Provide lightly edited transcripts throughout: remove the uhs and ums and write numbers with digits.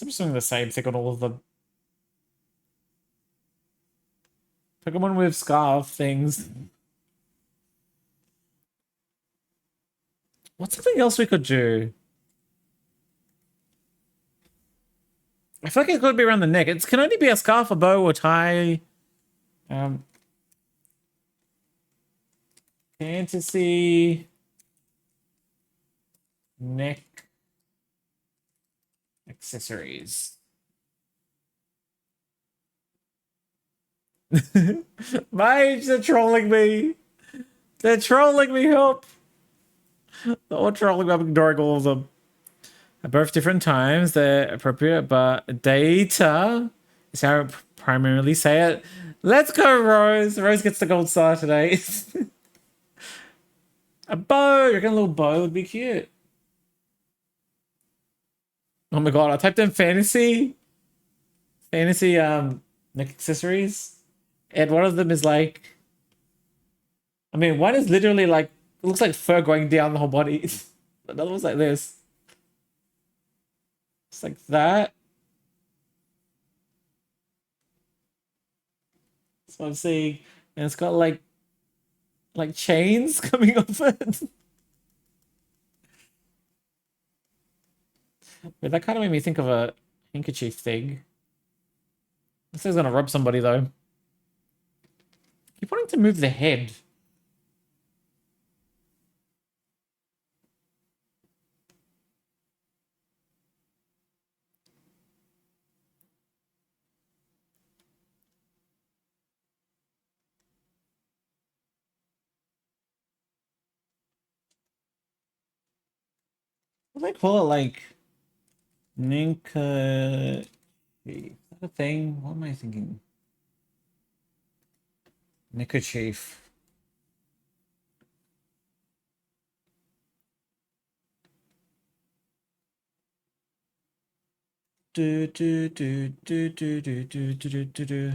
I'm just doing the same thing on all of them. Pokemon with scarf things. What's something else we could do? I feel like it could be around the neck. It can only be a scarf, a bow, or tie. Um, Fantasy neck accessories. Mage, they're trolling me. They're trolling me, help. They're all trolling me, I'm ignoring all of them. At both different times, they're appropriate, but data is how I primarily say it. Let's go, Rose. Rose gets the gold star today. A bow. You reckon a little bow would be cute? Oh my god, I typed in fantasy. Fantasy neck accessories. And one of them is like, I mean, one is literally like, it looks like fur going down the whole body. Another one's like this. It's like that. That's what I'm seeing. And it's got like chains coming off it. But that kind of made me think of a handkerchief thing. This thing's gonna rub somebody though. Keep wanting to move the head. What do they call it? Like Ninka. Is that a thing? What am I thinking? Neckerchief. Do do do do do do do do do do.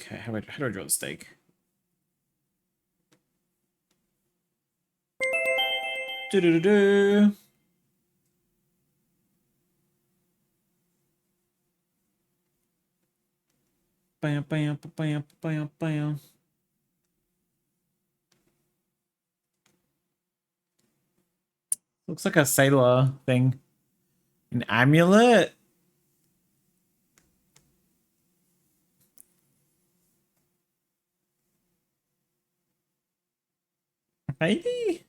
Okay, how do I draw the steak? Do do do do. Bam bam bam bam bam. Looks like a sailor thing. An amulet. Maybe.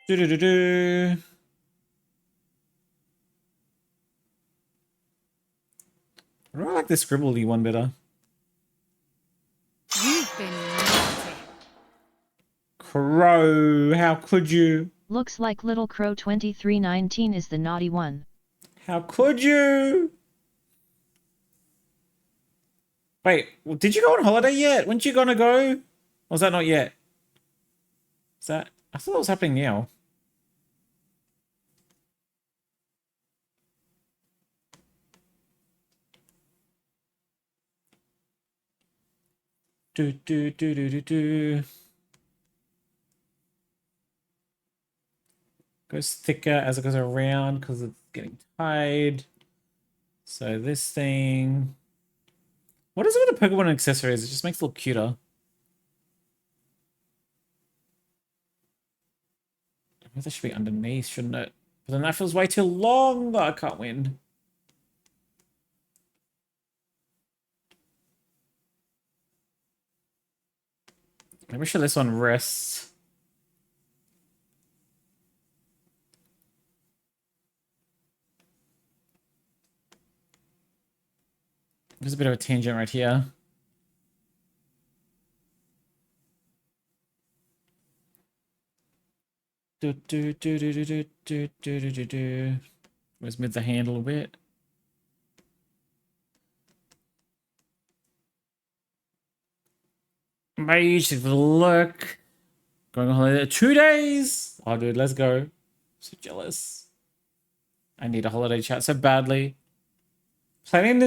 Do do do do. I really like the scribbly one better. You've been naughty. Crow, how could you? Looks like Little Crow 2319 is the naughty one. How could you? Wait, did you go on holiday yet? Weren't you gonna go? Or was that not yet? Is that? I thought that was happening now. Do do do do do do. Goes thicker as it goes around because it's getting tied. So this thing. What is it with the Pokemon accessories? It just makes it look cuter. Maybe that should be underneath, shouldn't it? But then that feels way too long. I can't win. Maybe should this one rest. There's a bit of a tangent right here. Do do do do do do do do do do do. Let's move the hand a little bit. Mage, have a look. Going on holiday 2 days. Oh, dude, let's go. So jealous. I need a holiday chat so badly. Planning